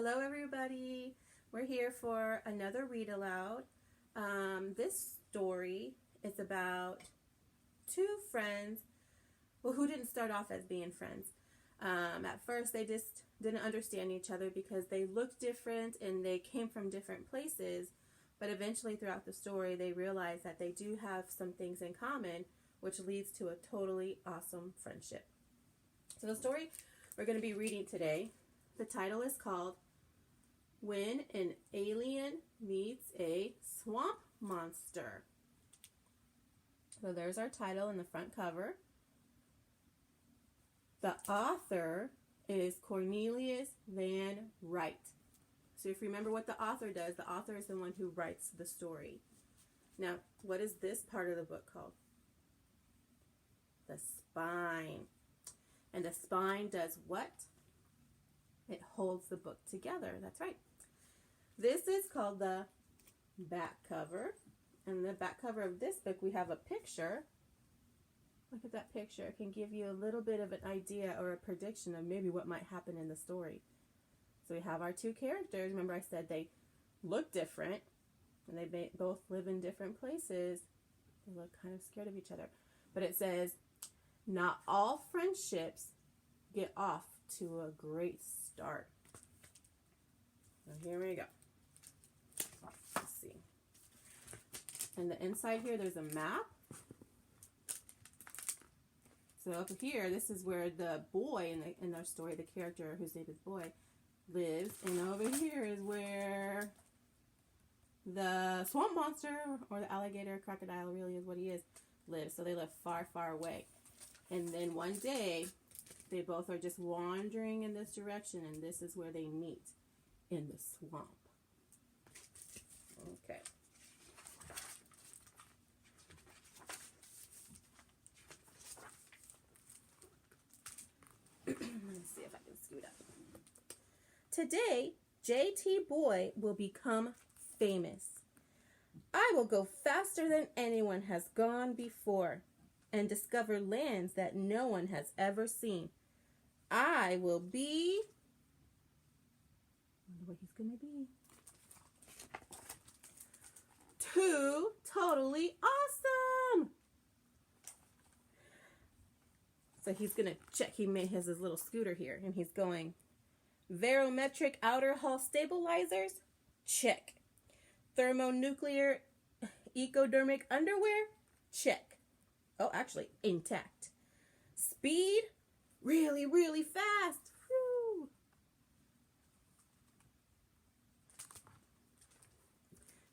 Hello everybody. We're here for another read aloud. This story is about two friends who didn't start off as being friends. At first they just didn't understand each other because they looked different and they came from different places, but eventually throughout the story they realize that they do have some things in common, which leads to a totally awesome friendship. So the story we're going to be reading today, the title is called When an Alien Meets a Swamp Monster. So there's our title in the front cover. The author is Cornelius van Wright. So if you remember what the author does, the author is the one who writes the story. Now, what is this part of the book called? The spine. And the spine does what? It holds the book together. That's right. This is called the back cover. And the back cover of this book, we have a picture. Look at that picture. It can give you a little bit of an idea or a prediction of maybe what might happen in the story. So we have our two characters. Remember I said they look different and they both live in different places. They look kind of scared of each other. But it says, not all friendships get off to a great start. So here we go. Let's see. And the inside here, there's a map. So up here, this is where the boy in our story, the character whose name is Boy, lives. And over here is where the swamp monster, or the alligator, crocodile really is what he is, lives. So they live far, far away. And then one day, they both are just wandering in this direction, and this is where they meet, in the swamp. Okay. Let's see if I can scoot up. Today, J.T. Boy will become famous. I will go faster than anyone has gone before and discover lands that no one has ever seen. I will be... I wonder what he's going to be. Totally awesome! So he's going to check. He has his little scooter here, and he's going, Barometric outer hull stabilizers? Check. Thermonuclear ecodermic underwear? Check. Oh, actually, intact. Speed? Really, really fast. Whew.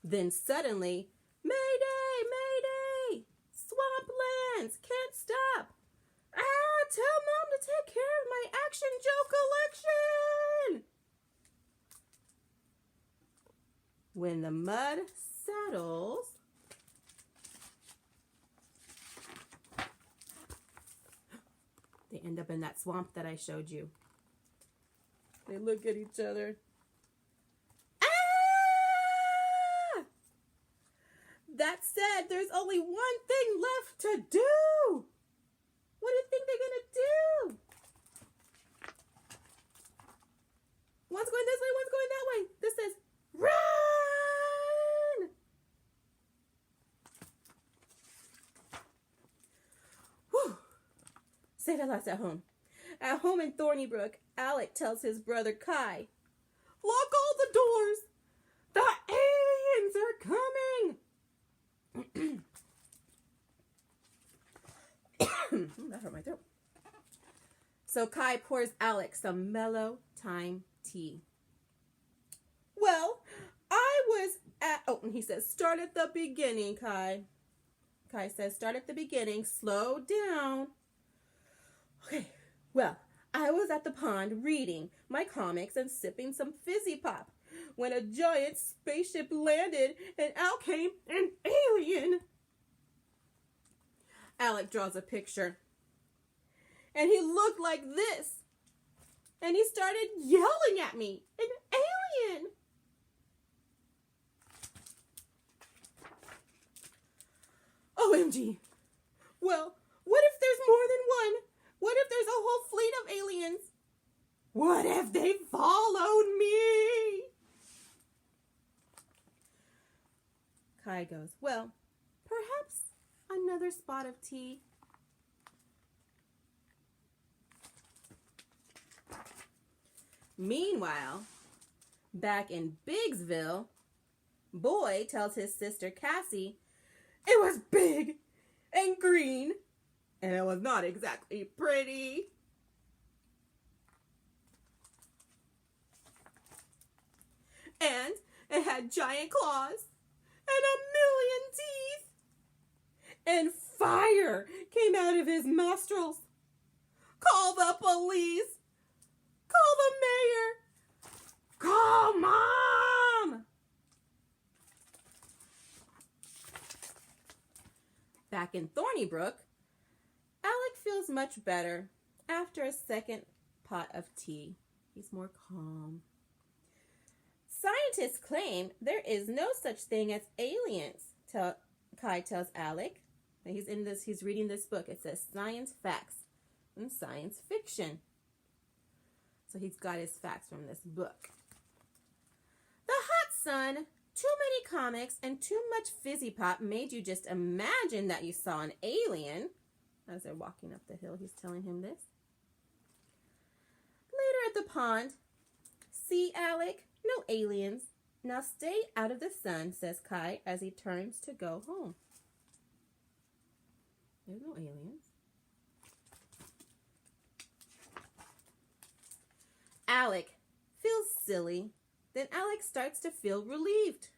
Then suddenly, Mayday, Mayday! Swamplands, can't stop. Tell Mom to take care of my Action Joe collection. When the mud settles, they end up in that swamp that I showed you. They look at each other. Ah! That said, there's only one thing left to do. What do you think they're going to do? One's going this way, one's going that way. This says, run! Whew. Say that last at home. At home in Thornybrook, Alec tells his brother Kai, lock all the doors. The aliens are coming. That hurt my throat. So Kai pours Alec some mellow time tea. Well, I was at... Oh, and he says, start at the beginning, Kai. Kai says, start at the beginning. Slow down. Okay, well, I was at the pond reading my comics and sipping some fizzy pop when a giant spaceship landed and out came an alien. Alec draws a picture. And he looked like this. And he started yelling at me. An alien. OMG. Well, what if there's more than one? What if there's a whole fleet of aliens? What if they followed me? Kai goes, well, perhaps another spot of tea. Meanwhile, back in Bigsville, Boy tells his sister Cassie, it was big and green, and it was not exactly pretty. And it had giant claws and 1,000,000 teeth. And fire came out of his nostrils. Call the police. Call the mayor. Call Mom. Back in Thornybrook, Alec feels much better after a second pot of tea. He's more calm. Scientists claim there is no such thing as aliens, Kai tells Alec. He's reading this book. It says Science Facts and Science Fiction. So he's got his facts from this book. The hot sun, too many comics, and too much fizzy pop made you just imagine that you saw an alien. As they're walking up the hill, he's telling him this. Later at the pond, see, Alec? No aliens. Now stay out of the sun, says Kai as he turns to go home. There's no aliens. Alec feels silly. Then Alec starts to feel relieved.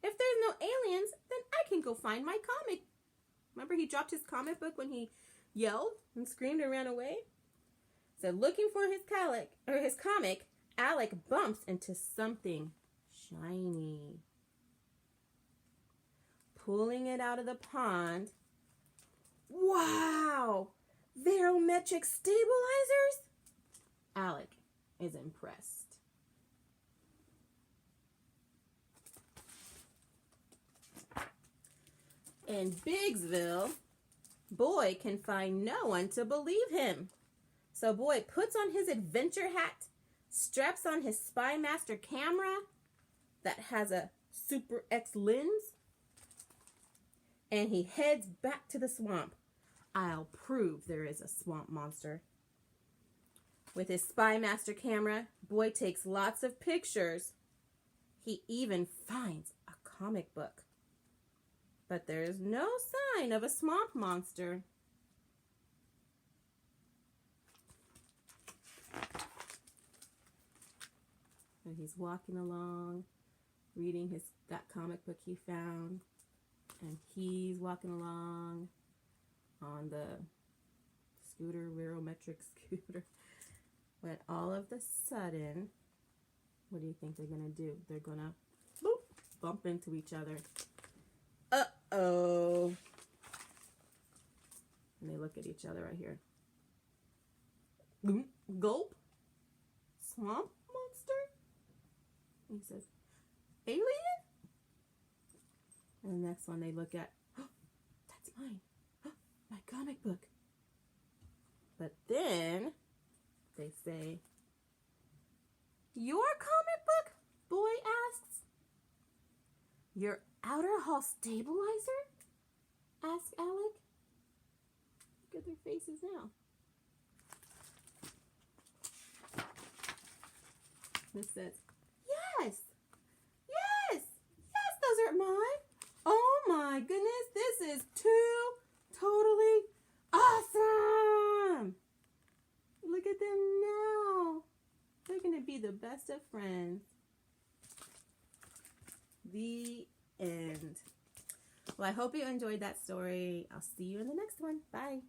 If there's no aliens, then I can go find my comic. Remember he dropped his comic book when he yelled and screamed and ran away? So looking for his comic, Alec bumps into something shiny. Pulling it out of the pond. Wow! Barometric stabilizers? Alec is impressed. In Bigsville, Boy can find no one to believe him. So Boy puts on his adventure hat, straps on his Spy Master camera that has a Super X lens, and he heads back to the swamp. I'll prove there is a swamp monster. With his Spy Master camera, Boy takes lots of pictures. He even finds a comic book. But there is no sign of a swamp monster. And he's walking along, reading that comic book he found. And he's walking along on the scooter, barometric scooter. When all of a sudden, what do you think they're going to do? They're going to bump into each other. Uh-oh. And they look at each other right here. Gulp. Swamp monster? And he says, alien? And the next one they look at, that's mine. My comic book. But then they say, your comic book? Boy asks. Your outer hall stabilizer? Asked Alec. Look at their faces now. This says, yes, those are mine. Oh my goodness, this is totally awesome. Look at them now. They're going to be the best of friends. The end. Well, I hope you enjoyed that story. I'll see you in the next one. Bye.